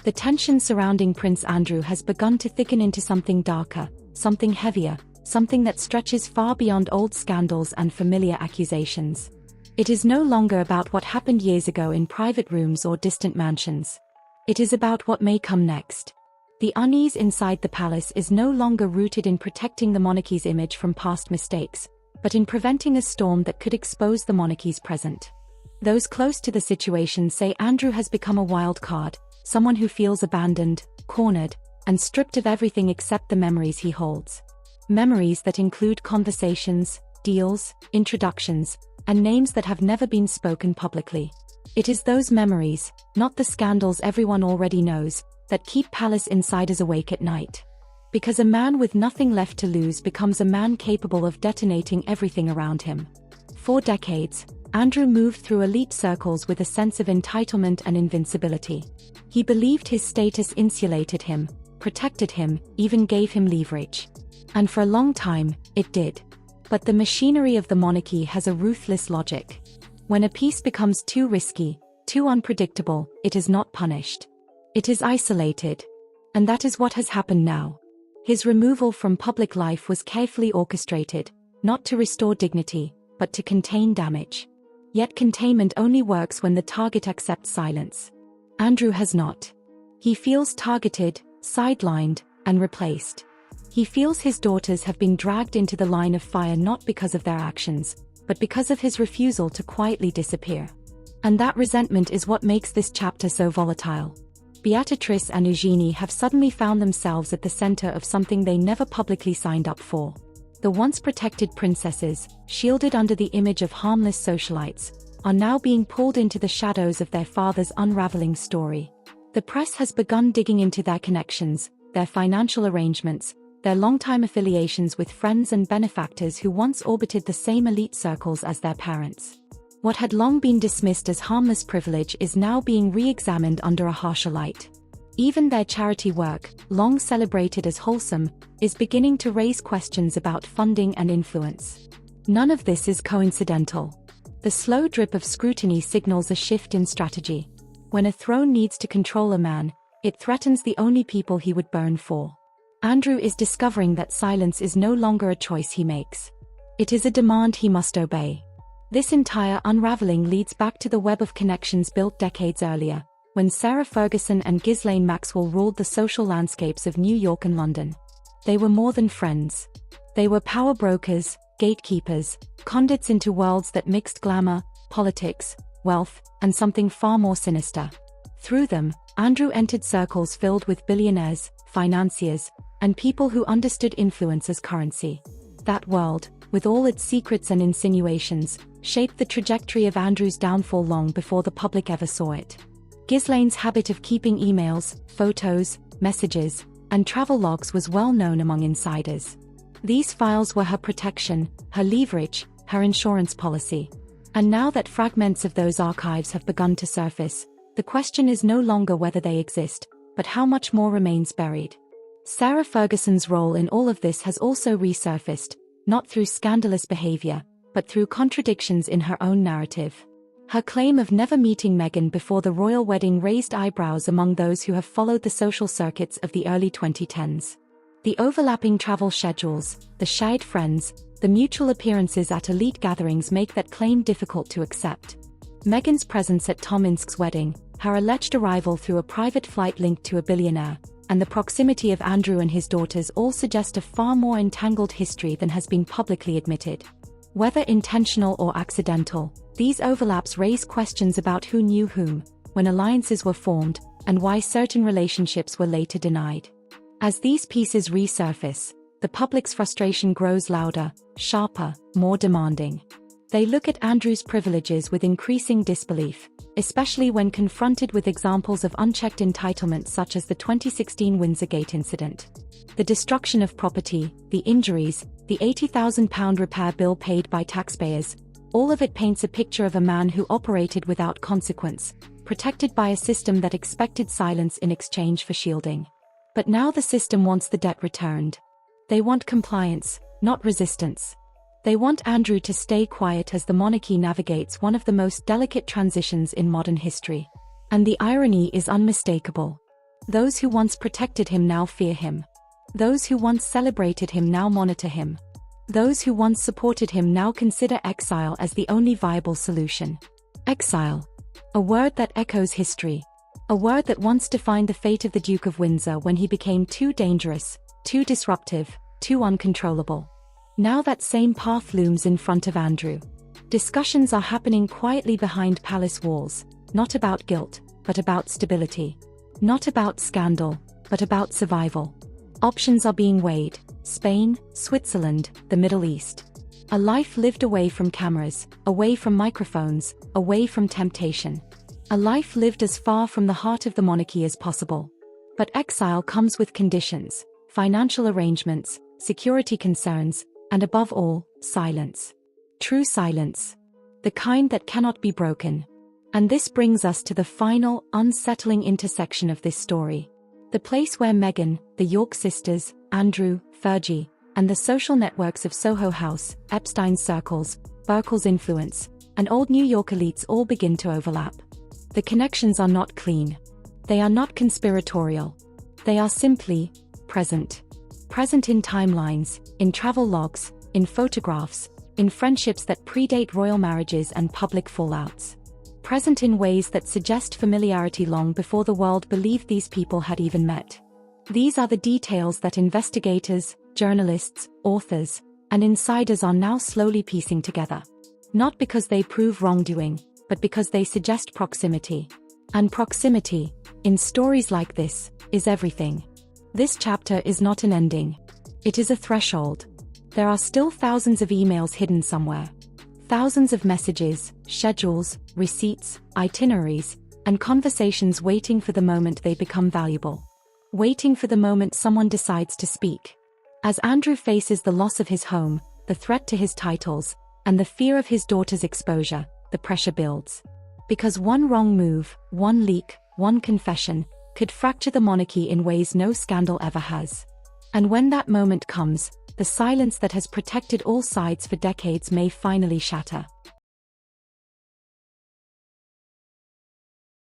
The tension surrounding Prince Andrew has begun to thicken into something darker, something heavier, something that stretches far beyond old scandals and familiar accusations. It is no longer about what happened years ago in private rooms or distant mansions. It is about what may come next. The unease inside the palace is no longer rooted in protecting the monarchy's image from past mistakes, but in preventing a storm that could expose the monarchy's present. Those close to the situation say Andrew has become a wild card, someone who feels abandoned, cornered, and stripped of everything except the memories he holds. Memories that include conversations, deals, introductions, and names that have never been spoken publicly. It is those memories, not the scandals everyone already knows, that keep palace insiders awake at night. Because a man with nothing left to lose becomes a man capable of detonating everything around him. For decades, Andrew moved through elite circles with a sense of entitlement and invincibility. He believed his status insulated him, protected him, even gave him leverage. And for a long time, it did. But the machinery of the monarchy has a ruthless logic. When a piece becomes too risky, too unpredictable, it is not punished. It is isolated. And that is what has happened now. His removal from public life was carefully orchestrated, not to restore dignity, but to contain damage. Yet containment only works when the target accepts silence. Andrew has not. He feels targeted, sidelined, and replaced. He feels his daughters have been dragged into the line of fire not because of their actions, but because of his refusal to quietly disappear. And that resentment is what makes this chapter so volatile. Beatrice and Eugenie have suddenly found themselves at the center of something they never publicly signed up for. The once protected princesses, shielded under the image of harmless socialites, are now being pulled into the shadows of their father's unraveling story. The press has begun digging into their connections, their financial arrangements, their longtime affiliations with friends and benefactors who once orbited the same elite circles as their parents. What had long been dismissed as harmless privilege is now being re-examined under a harsher light. Even their charity work, long celebrated as wholesome, is beginning to raise questions about funding and influence. None of this is coincidental. The slow drip of scrutiny signals a shift in strategy. When a throne needs to control a man, it threatens the only people he would burn for. Andrew is discovering that silence is no longer a choice he makes. It is a demand he must obey. This entire unraveling leads back to the web of connections built decades earlier, when Sarah Ferguson and Ghislaine Maxwell ruled the social landscapes of New York and London. They were more than friends. They were power brokers, gatekeepers, conduits into worlds that mixed glamour, politics, wealth, and something far more sinister. Through them, Andrew entered circles filled with billionaires, financiers, and people who understood influence as currency. That world, with all its secrets and insinuations, shaped the trajectory of Andrew's downfall long before the public ever saw it. Ghislaine's habit of keeping emails, photos, messages, and travel logs was well known among insiders. These files were her protection, her leverage, her insurance policy. And now that fragments of those archives have begun to surface, the question is no longer whether they exist, but how much more remains buried. Sarah Ferguson's role in all of this has also resurfaced, not through scandalous behavior, but through contradictions in her own narrative. Her claim of never meeting Meghan before the royal wedding raised eyebrows among those who have followed the social circuits of the early 2010s. The overlapping travel schedules, the shared friends, the mutual appearances at elite gatherings make that claim difficult to accept. Meghan's presence at Tom Insk's wedding, her alleged arrival through a private flight linked to a billionaire, and the proximity of Andrew and his daughters all suggest a far more entangled history than has been publicly admitted. Whether intentional or accidental, these overlaps raise questions about who knew whom, when alliances were formed, and why certain relationships were later denied. As these pieces resurface, the public's frustration grows louder, sharper, more demanding. They look at Andrew's privileges with increasing disbelief, especially when confronted with examples of unchecked entitlement such as the 2016 Windsorgate incident. The destruction of property, the injuries, the £80,000 repair bill paid by taxpayers, all of it paints a picture of a man who operated without consequence, protected by a system that expected silence in exchange for shielding. But now the system wants the debt returned. They want compliance, not resistance. They want Andrew to stay quiet as the monarchy navigates one of the most delicate transitions in modern history. And the irony is unmistakable. Those who once protected him now fear him. Those who once celebrated him now monitor him. Those who once supported him now consider exile as the only viable solution. Exile. A word that echoes history. A word that once defined the fate of the Duke of Windsor when he became too dangerous, too disruptive, too uncontrollable. Now that same path looms in front of Andrew. Discussions are happening quietly behind palace walls, not about guilt, but about stability. Not about scandal, but about survival. Options are being weighed: Spain, Switzerland, the Middle East. A life lived away from cameras, away from microphones, away from temptation. A life lived as far from the heart of the monarchy as possible. But exile comes with conditions: financial arrangements, security concerns, and above all, silence. True silence. The kind that cannot be broken. And this brings us to the final, unsettling intersection of this story. The place where Meghan, the York sisters, Andrew, Fergie, and the social networks of Soho House, Epstein's circles, Burkle's influence, and old New York elites all begin to overlap. The connections are not clean. They are not conspiratorial. They are simply present. Present in timelines, in travel logs, in photographs, in friendships that predate royal marriages and public fallouts. Present in ways that suggest familiarity long before the world believed these people had even met. These are the details that investigators, journalists, authors, and insiders are now slowly piecing together. Not because they prove wrongdoing, but because they suggest proximity. And proximity, in stories like this, is everything. This chapter is not an ending. It is a threshold. There are still thousands of emails hidden somewhere. Thousands of messages, schedules, receipts, itineraries, and conversations waiting for the moment they become valuable. Waiting for the moment someone decides to speak. As Andrew faces the loss of his home, the threat to his titles, and the fear of his daughter's exposure, the pressure builds. Because one wrong move, one leak, one confession, could fracture the monarchy in ways no scandal ever has. And when that moment comes, the silence that has protected all sides for decades may finally shatter.